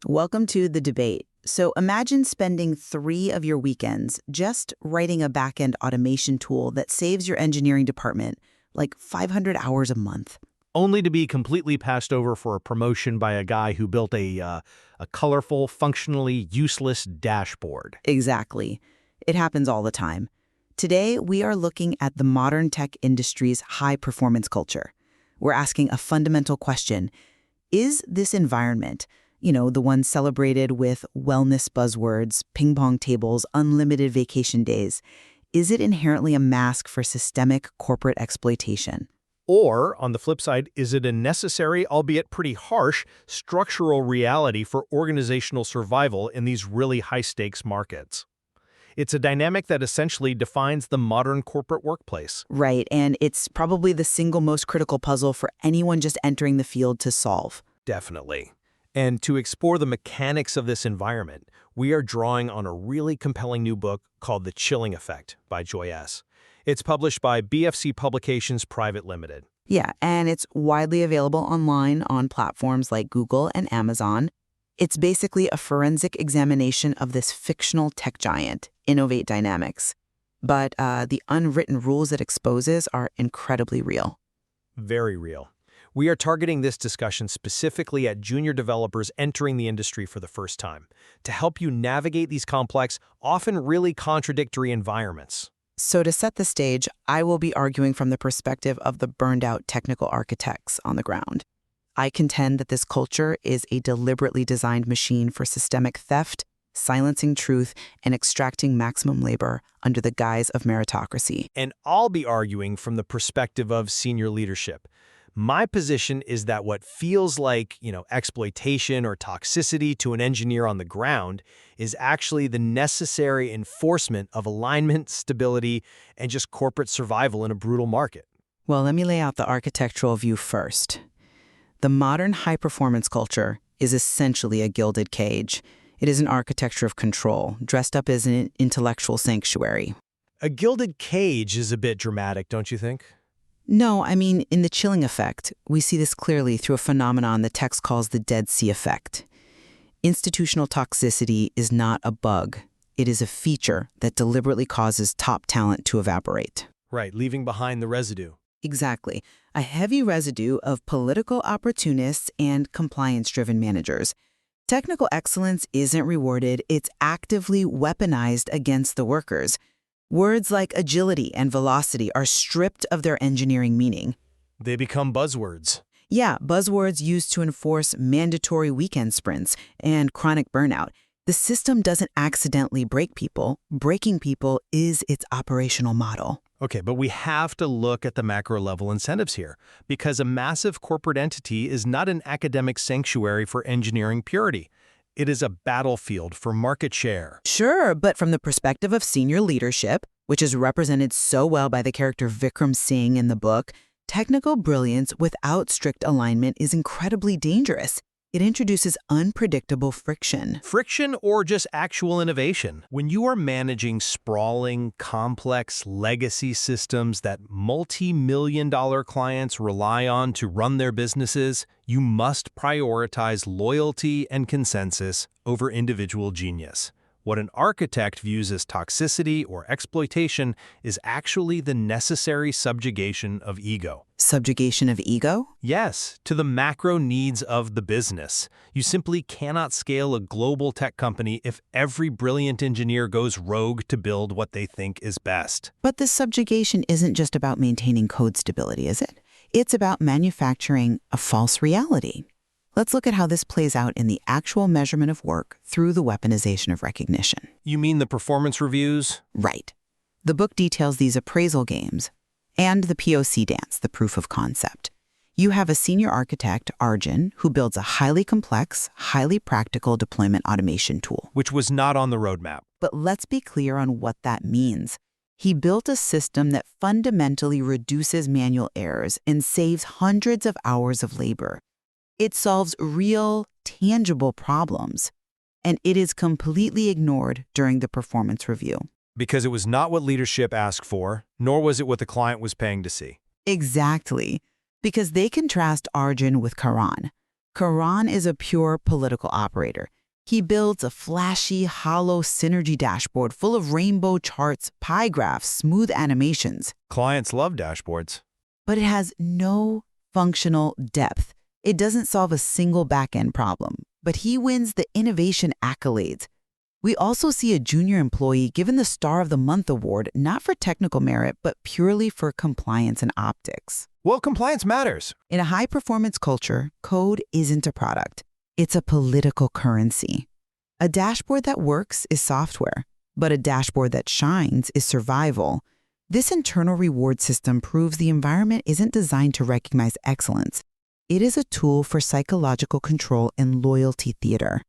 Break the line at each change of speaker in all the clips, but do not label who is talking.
Welcome to the debate. So imagine spending 3 of your weekends just writing a back-end automation tool that saves your engineering department like 500 hours a month.
Only to be completely passed over for a promotion by a guy who built a colorful, functionally useless dashboard.
Exactly. It happens all the time. Today, we are looking at the modern tech industry's high-performance culture. We're asking a fundamental question. Is this environment, the one celebrated with wellness buzzwords, ping pong tables, unlimited vacation days, is it inherently a mask for systemic corporate exploitation?
Or, on the flip side, is it a necessary, albeit pretty harsh, structural reality for organizational survival in these really high-stakes markets? It's a dynamic that essentially defines the modern corporate workplace.
Right, and it's probably the single most critical puzzle for anyone just entering the field to solve.
Definitely. And to explore the mechanics of this environment, we are drawing on a really compelling new book called The Chilling Effect by Joy S. It's published by BFC Publications Private Limited.
Yeah, and it's widely available online on platforms like Google and Amazon. It's basically a forensic examination of this fictional tech giant, Innovate Dynamics. But the unwritten rules it exposes are incredibly real.
Very real. We are targeting this discussion specifically at junior developers entering the industry for the first time, to help you navigate these complex, often really contradictory environments.
So to set the stage, I will be arguing from the perspective of the burned-out technical architects on the ground. I contend that this culture is a deliberately designed machine for systemic theft, silencing truth, and extracting maximum labor under the guise of meritocracy.
And I'll be arguing from the perspective of senior leadership. My position is that what feels like, exploitation or toxicity to an engineer on the ground is actually the necessary enforcement of alignment, stability, and just corporate survival in a brutal market.
Well, let me lay out the architectural view first. The modern high-performance culture is essentially a gilded cage. It is an architecture of control, dressed up as an intellectual sanctuary.
A gilded cage is a bit dramatic, don't you think?
No, I mean, in The Chilling Effect, we see this clearly through a phenomenon the text calls the Dead Sea effect. Institutional toxicity is not a bug. It is a feature that deliberately causes top talent to evaporate.
Right, leaving behind the residue.
Exactly. A heavy residue of political opportunists and compliance-driven managers. Technical excellence isn't rewarded, it's actively weaponized against the workers. Words like agility and velocity are stripped of their engineering meaning.
They become buzzwords.
Yeah, buzzwords used to enforce mandatory weekend sprints and chronic burnout. The system doesn't accidentally break people. Breaking people is its operational model.
Okay, but we have to look at the macro-level incentives here, because a massive corporate entity is not an academic sanctuary for engineering purity. It is a battlefield for market share.
Sure, but from the perspective of senior leadership, which is represented so well by the character Vikram Singh in the book, technical brilliance without strict alignment is incredibly dangerous. It introduces unpredictable friction.
Friction or just actual innovation. When you are managing sprawling, complex legacy systems that multi-million-dollar clients rely on to run their businesses, you must prioritize loyalty and consensus over individual genius. What an architect views as toxicity or exploitation is actually the necessary subjugation of ego.
Subjugation of ego?
Yes, to the macro needs of the business. You simply cannot scale a global tech company if every brilliant engineer goes rogue to build what they think is best.
But this subjugation isn't just about maintaining code stability, is it? It's about manufacturing a false reality. Let's look at how this plays out in the actual measurement of work through the weaponization of recognition.
You mean the performance reviews?
Right. The book details these appraisal games and the POC dance, the proof of concept. You have a senior architect, Arjun, who builds a highly complex, highly practical deployment automation tool.
Which was not on the roadmap.
But let's be clear on what that means. He built a system that fundamentally reduces manual errors and saves hundreds of hours of labor. It solves real, tangible problems, and it is completely ignored during the performance review.
Because it was not what leadership asked for, nor was it what the client was paying to see.
Exactly. Because they contrast Arjun with Karan. Karan is a pure political operator. He builds a flashy, hollow synergy dashboard full of rainbow charts, pie graphs, smooth animations.
Clients love dashboards.
But it has no functional depth. It doesn't solve a single back-end problem, but he wins the innovation accolades. We also see a junior employee given the Star of the Month award not for technical merit, but purely for compliance and optics.
Well, compliance matters.
In a high-performance culture, code isn't a product. It's a political currency. A dashboard that works is software, but a dashboard that shines is survival. This internal reward system proves the environment isn't designed to recognize excellence. It is a tool for psychological control and loyalty theater.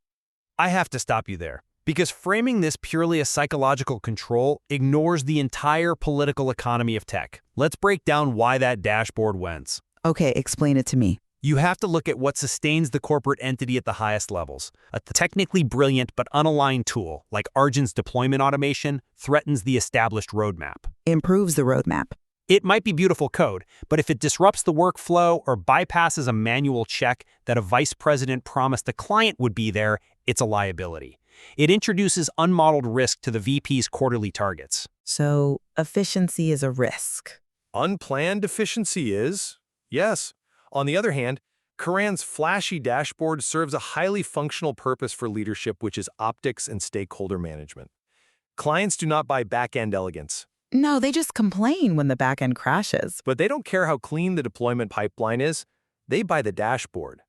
I have to stop you there, because framing this purely as psychological control ignores the entire political economy of tech. Let's break down why that dashboard wins.
Okay, explain it to me.
You have to look at what sustains the corporate entity at the highest levels. A technically brilliant but unaligned tool, like Arjun's deployment automation, threatens the established roadmap.
Improves the roadmap.
It might be beautiful code, but if it disrupts the workflow or bypasses a manual check that a vice president promised a client would be there, it's a liability. It introduces unmodeled risk to the VP's quarterly targets.
So, efficiency is a risk.
Unplanned efficiency is, yes. On the other hand, Karan's flashy dashboard serves a highly functional purpose for leadership, which is optics and stakeholder management. Clients do not buy back-end elegance.
No, they just complain when the back-end crashes.
But they don't care how clean the deployment pipeline is. They buy the dashboard.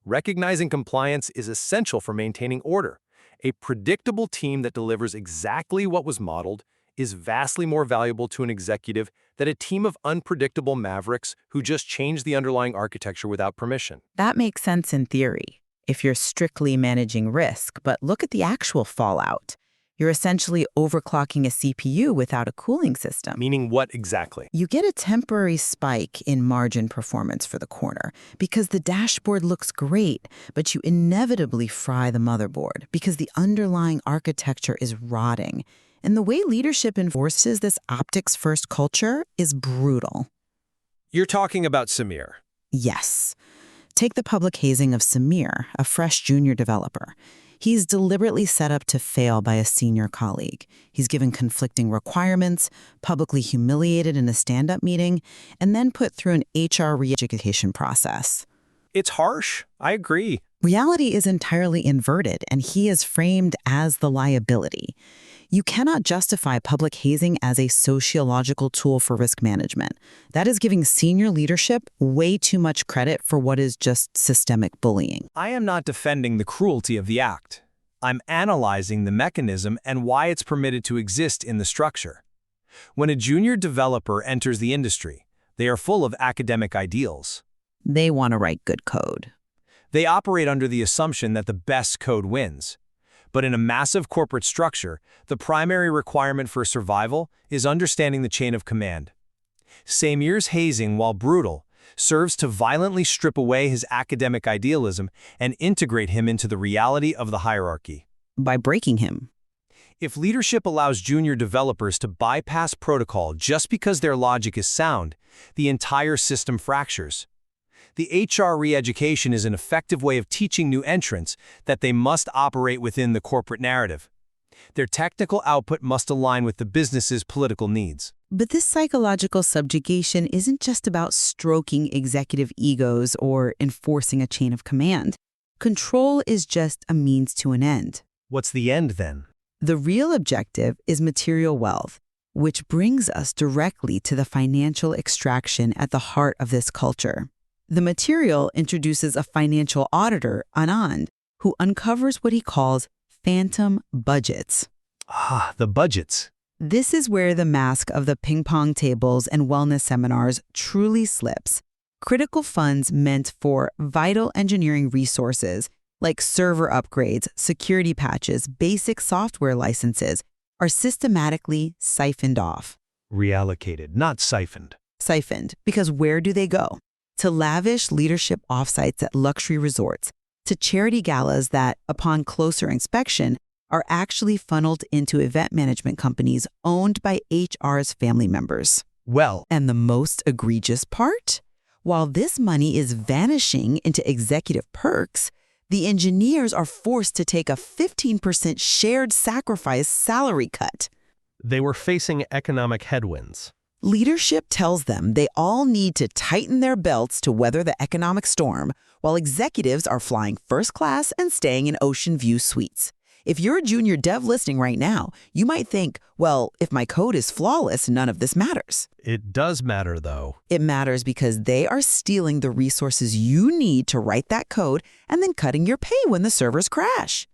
Recognizing compliance is essential for maintaining order. A predictable team that delivers exactly what was modeled is vastly more valuable to an executive than a team of unpredictable mavericks who just change the underlying architecture without permission.
That makes sense in theory, if you're strictly managing risk, but look at the actual fallout. You're essentially overclocking a CPU without a cooling system.
Meaning what exactly?
You get a temporary spike in margin performance for the quarter because the dashboard looks great, but you inevitably fry the motherboard because the underlying architecture is rotting. And the way leadership enforces this optics-first culture is brutal.
You're talking about Samir.
Yes. Take the public hazing of Samir, a fresh junior developer. He's deliberately set up to fail by a senior colleague. He's given conflicting requirements, publicly humiliated in a stand-up meeting, and then put through an HR re-education process.
It's harsh. I agree.
Reality is entirely inverted, and he is framed as the liability. You cannot justify public hazing as a sociological tool for risk management. That is giving senior leadership way too much credit for what is just systemic bullying.
I am not defending the cruelty of the act. I'm analyzing the mechanism and why it's permitted to exist in the structure. When a junior developer enters the industry, they are full of academic ideals.
They want to write good code.
They operate under the assumption that the best code wins. But in a massive corporate structure, the primary requirement for survival is understanding the chain of command. Samir's hazing, while brutal, serves to violently strip away his academic idealism and integrate him into the reality of the hierarchy.
By breaking him.
If leadership allows junior developers to bypass protocol just because their logic is sound, the entire system fractures. The HR re-education is an effective way of teaching new entrants that they must operate within the corporate narrative. Their technical output must align with the business's political needs.
But this psychological subjugation isn't just about stroking executive egos or enforcing a chain of command. Control is just a means to an end.
What's the end then?
The real objective is material wealth, which brings us directly to the financial extraction at the heart of this culture. The material introduces a financial auditor, Anand, who uncovers what he calls phantom budgets.
Ah, the budgets.
This is where the mask of the ping-pong tables and wellness seminars truly slips. Critical funds meant for vital engineering resources, like server upgrades, security patches, basic software licenses, are systematically siphoned off.
Reallocated, not siphoned.
Siphoned, because where do they go? To lavish leadership offsites at luxury resorts, to charity galas that, upon closer inspection, are actually funneled into event management companies owned by HR's family members.
Well,
And the most egregious part? While this money is vanishing into executive perks, the engineers are forced to take a 15% shared sacrifice salary cut.
They were facing economic headwinds.
Leadership tells them they all need to tighten their belts to weather the economic storm, while executives are flying first class and staying in ocean view suites. If you're a junior dev listening right now, you might think, well, if my code is flawless, none of this matters.
It does matter, though.
It matters because they are stealing the resources you need to write that code and then cutting your pay when the servers crash.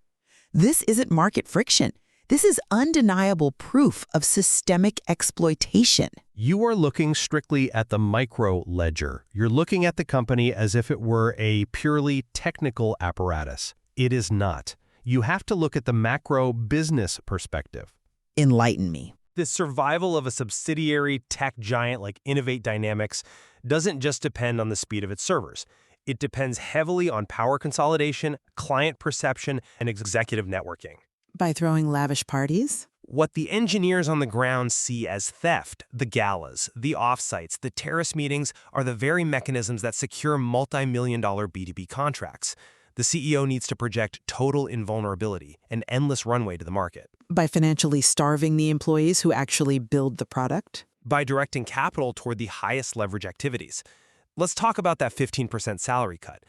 This isn't market friction. This is undeniable proof of systemic exploitation.
You are looking strictly at the micro ledger. You're looking at the company as if it were a purely technical apparatus. It is not. You have to look at the macro business perspective.
Enlighten me.
The survival of a subsidiary tech giant like Innovate Dynamics doesn't just depend on the speed of its servers. It depends heavily on power consolidation, client perception, and executive networking.
By throwing lavish parties?
What the engineers on the ground see as theft, the galas, the offsites, the terrace meetings, are the very mechanisms that secure multi-million-dollar B2B contracts. The CEO needs to project total invulnerability, an endless runway to the market.
By financially starving the employees who actually build the product?
By directing capital toward the highest leverage activities. Let's talk about that 15% salary cut.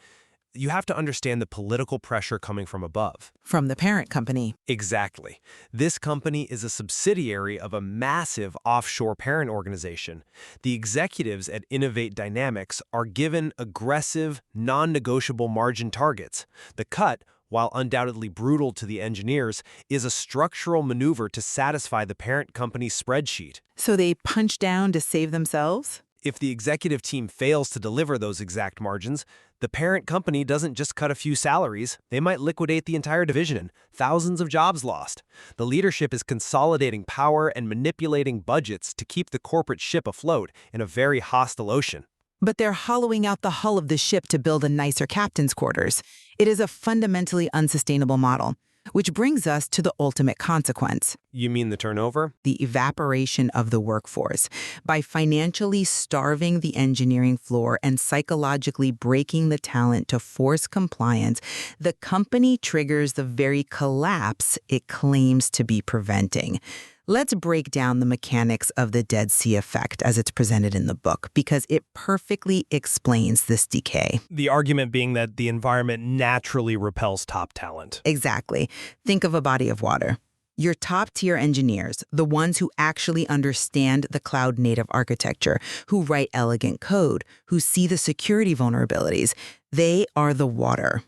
You have to understand the political pressure coming from above.
From the parent company.
Exactly. This company is a subsidiary of a massive offshore parent organization. The executives at Innovate Dynamics are given aggressive, non-negotiable margin targets. The cut, while undoubtedly brutal to the engineers, is a structural maneuver to satisfy the parent company's spreadsheet.
So they punch down to save themselves?
If the executive team fails to deliver those exact margins, the parent company doesn't just cut a few salaries, they might liquidate the entire division, thousands of jobs lost. The leadership is consolidating power and manipulating budgets to keep the corporate ship afloat in a very hostile ocean.
But they're hollowing out the hull of the ship to build a nicer captain's quarters. It is a fundamentally unsustainable model. Which brings us to the ultimate consequence.
You mean the turnover?
The evaporation of the workforce. By financially starving the engineering floor and psychologically breaking the talent to force compliance, the company triggers the very collapse it claims to be preventing. Let's break down the mechanics of the Dead Sea effect as it's presented in the book, because it perfectly explains this decay.
The argument being that the environment naturally repels top talent.
Exactly. Think of a body of water. Your top-tier engineers, the ones who actually understand the cloud-native architecture, who write elegant code, who see the security vulnerabilities, they are the water.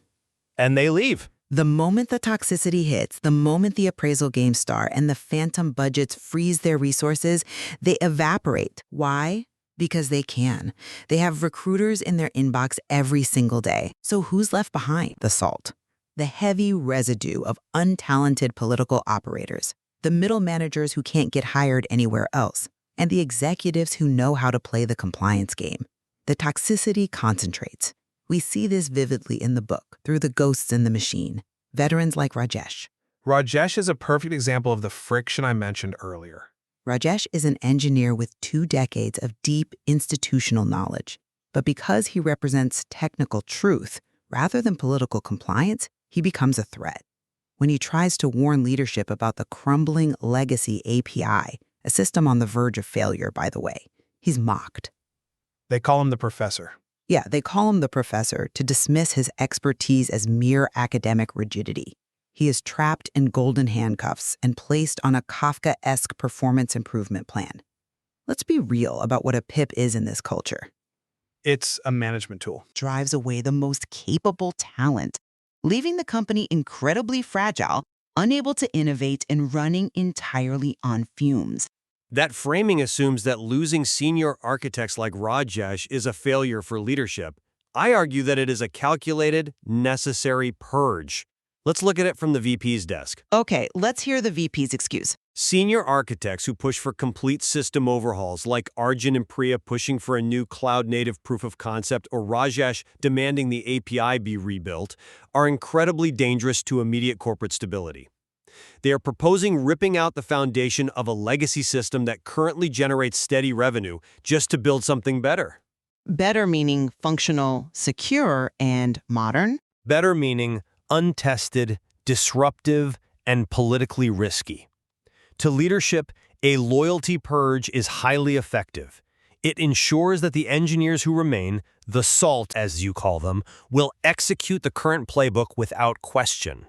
And they leave.
The moment the toxicity hits, the moment the appraisal games start and the phantom budgets freeze their resources, they evaporate. Why? Because they can. They have recruiters in their inbox every single day. So who's left behind? The salt. The heavy residue of untalented political operators, the middle managers who can't get hired anywhere else, and the executives who know how to play the compliance game. The toxicity concentrates. We see this vividly in the book through the ghosts in the machine, veterans like Rajesh.
Rajesh is a perfect example of the friction I mentioned earlier.
Rajesh is an engineer with 2 decades of deep institutional knowledge. But because he represents technical truth rather than political compliance, he becomes a threat. When he tries to warn leadership about the crumbling legacy API, a system on the verge of failure, by the way, he's mocked.
They call him the professor.
Yeah, they call him the professor to dismiss his expertise as mere academic rigidity. He is trapped in golden handcuffs and placed on a Kafka-esque performance improvement plan. Let's be real about what a PIP is in this culture.
It's a management tool.
Drives away the most capable talent, leaving the company incredibly fragile, unable to innovate, and running entirely on fumes.
That framing assumes that losing senior architects like Rajesh is a failure for leadership. I argue that it is a calculated, necessary purge. Let's look at it from the VP's desk.
Okay, let's hear the VP's excuse.
Senior architects who push for complete system overhauls, like Arjun and Priya pushing for a new cloud-native proof of concept or Rajesh demanding the API be rebuilt, are incredibly dangerous to immediate corporate stability. They are proposing ripping out the foundation of a legacy system that currently generates steady revenue just to build something better.
Better meaning functional, secure, and modern.
Better meaning untested, disruptive, and politically risky. To leadership, a loyalty purge is highly effective. It ensures that the engineers who remain, the SALT as you call them, will execute the current playbook without question.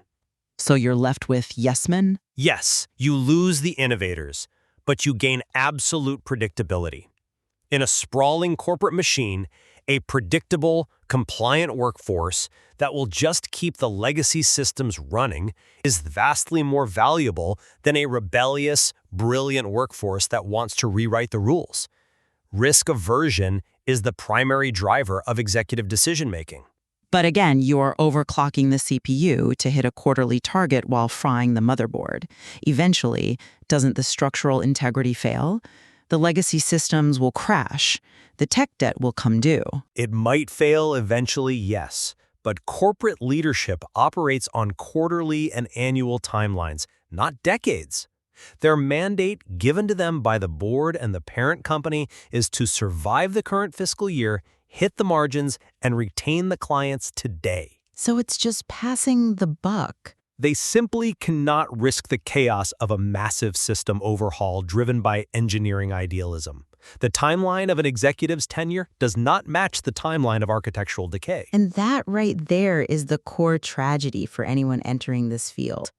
So you're left with yes men?
Yes, you lose the innovators, but you gain absolute predictability. In a sprawling corporate machine, a predictable, compliant workforce that will just keep the legacy systems running is vastly more valuable than a rebellious, brilliant workforce that wants to rewrite the rules. Risk aversion is the primary driver of executive decision-making.
But again, you're overclocking the CPU to hit a quarterly target while frying the motherboard. Eventually, doesn't the structural integrity fail? The legacy systems will crash. The tech debt will come due.
It might fail eventually, yes, but corporate leadership operates on quarterly and annual timelines, not decades. Their mandate given to them by the board and the parent company is to survive the current fiscal year, hit the margins, and retain the clients today.
So it's just passing the buck.
They simply cannot risk the chaos of a massive system overhaul driven by engineering idealism. The timeline of an executive's tenure does not match the timeline of architectural decay.
And that right there is the core tragedy for anyone entering this field.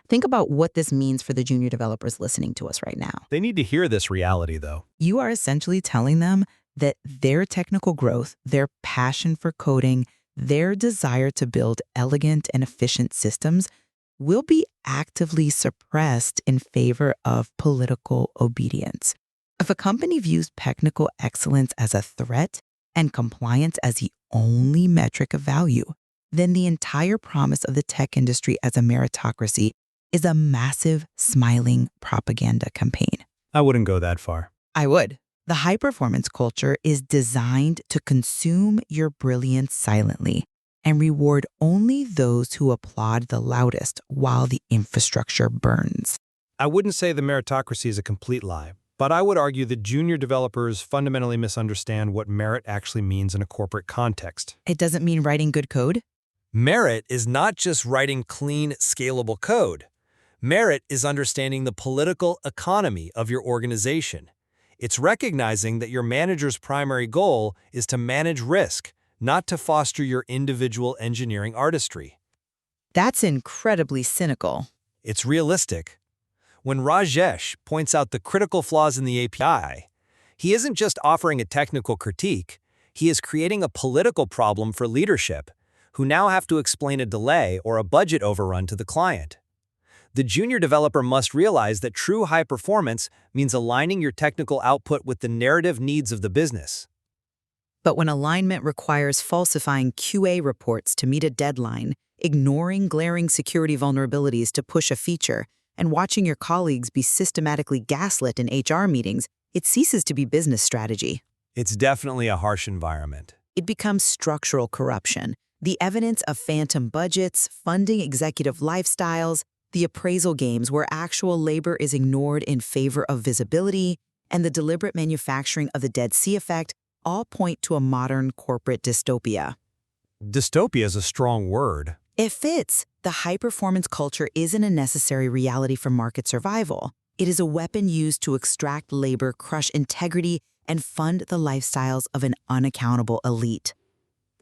Think about what this means for the junior developers listening to us right now.
They need to hear this reality, though.
You are essentially telling them that their technical growth, their passion for coding, their desire to build elegant and efficient systems will be actively suppressed in favor of political obedience. If a company views technical excellence as a threat and compliance as the only metric of value, then the entire promise of the tech industry as a meritocracy is a massive, smiling propaganda campaign.
I wouldn't go that far.
I would. The high-performance culture is designed to consume your brilliance silently and reward only those who applaud the loudest while the infrastructure burns.
I wouldn't say the meritocracy is a complete lie, but I would argue that junior developers fundamentally misunderstand what merit actually means in a corporate context.
It doesn't mean writing good code.
Merit is not just writing clean, scalable code. Merit is understanding the political economy of your organization. It's recognizing that your manager's primary goal is to manage risk, not to foster your individual engineering artistry.
That's incredibly cynical.
It's realistic. When Rajesh points out the critical flaws in the API, he isn't just offering a technical critique, he is creating a political problem for leadership, who now have to explain a delay or a budget overrun to the client. The junior developer must realize that true high performance means aligning your technical output with the narrative needs of the business.
But when alignment requires falsifying QA reports to meet a deadline, ignoring glaring security vulnerabilities to push a feature, and watching your colleagues be systematically gaslit in HR meetings, it ceases to be business strategy.
It's definitely a harsh environment.
It becomes structural corruption, the evidence of phantom budgets, funding executive lifestyles, the appraisal games where actual labor is ignored in favor of visibility, and the deliberate manufacturing of the Dead Sea effect all point to a modern corporate dystopia.
Dystopia is a strong word.
It fits. The high-performance culture isn't a necessary reality for market survival. It is a weapon used to extract labor, crush integrity, and fund the lifestyles of an unaccountable elite.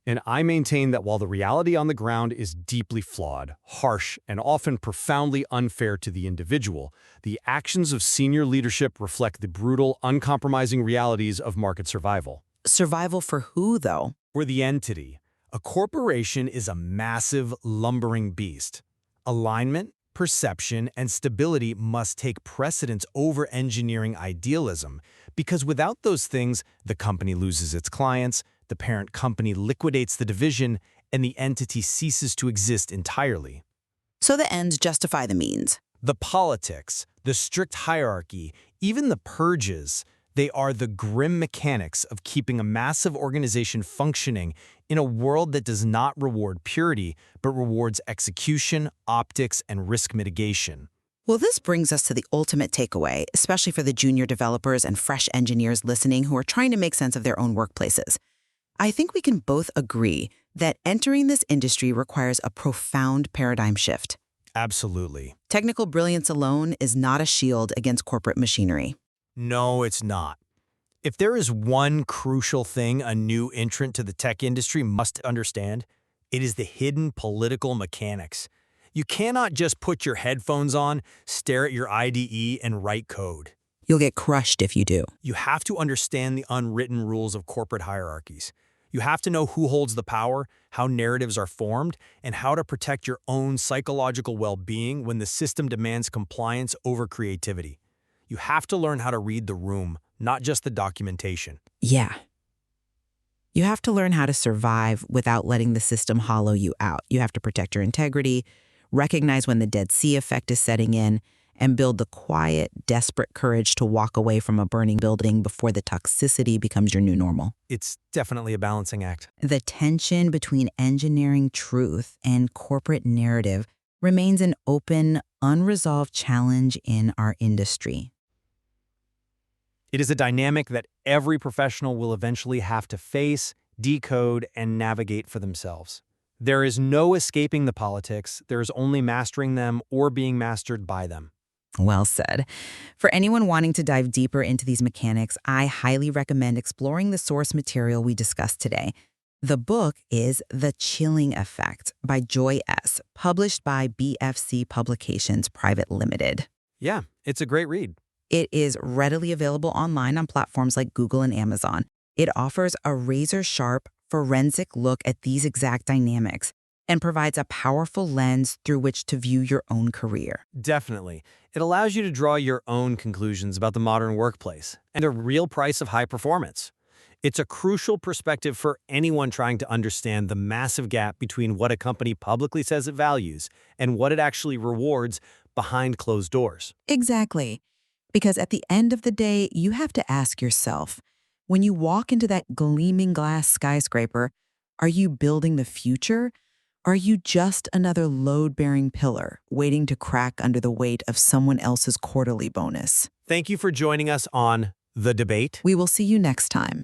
And I maintain that while the reality on the ground is deeply flawed, harsh, and often profoundly unfair to the individual, the actions of senior leadership reflect the brutal, uncompromising realities of market survival.
Survival for who, though?
For the entity. A corporation is a massive, lumbering beast. Alignment, perception, and stability must take precedence over engineering idealism, because without those things, the company loses its clients, the parent company liquidates the division, and the entity ceases to exist entirely.
So the ends justify the means.
The politics, the strict hierarchy, even the purges, they are the grim mechanics of keeping a massive organization functioning in a world that does not reward purity, but rewards execution, optics, and risk mitigation.
Well, this brings us to the ultimate takeaway, especially for the junior developers and fresh engineers listening who are trying to make sense of their own workplaces. I think we can both agree that entering this industry requires a profound paradigm shift.
Absolutely.
Technical brilliance alone is not a shield against corporate machinery.
No, it's not. If there is one crucial thing a new entrant to the tech industry must understand, it is the hidden political mechanics. You cannot just put your headphones on, stare at your IDE, and write code.
You'll get crushed if you do.
You have to understand the unwritten rules of corporate hierarchies. You have to know who holds the power, how narratives are formed, and how to protect your own psychological well-being when the system demands compliance over creativity. You have to learn how to read the room, not just the documentation.
Yeah. You have to learn how to survive without letting the system hollow you out. You have to protect your integrity, recognize when the Dead Sea effect is setting in, and build the quiet, desperate courage to walk away from a burning building before the toxicity becomes your new normal.
It's definitely a balancing act.
The tension between engineering truth and corporate narrative remains an open, unresolved challenge in our industry.
It is a dynamic that every professional will eventually have to face, decode, and navigate for themselves. There is no escaping the politics. There is only mastering them or being mastered by them.
Well said. For anyone wanting to dive deeper into these mechanics, I highly recommend exploring the source material we discussed today. The book is The Chilling Effect by Joy S., published by BFC Publications Private Limited.
Yeah, it's a great read.
It is readily available online on platforms like Google and Amazon. It offers a razor-sharp, forensic look at these exact dynamics and provides a powerful lens through which to view your own career.
Definitely. It allows you to draw your own conclusions about the modern workplace and the real price of high performance. It's a crucial perspective for anyone trying to understand the massive gap between what a company publicly says it values and what it actually rewards behind closed doors.
Exactly. Because at the end of the day, you have to ask yourself, when you walk into that gleaming glass skyscraper, are you building the future? Or are you just another load-bearing pillar waiting to crack under the weight of someone else's quarterly bonus?
Thank you for joining us on The Debate.
We will see you next time.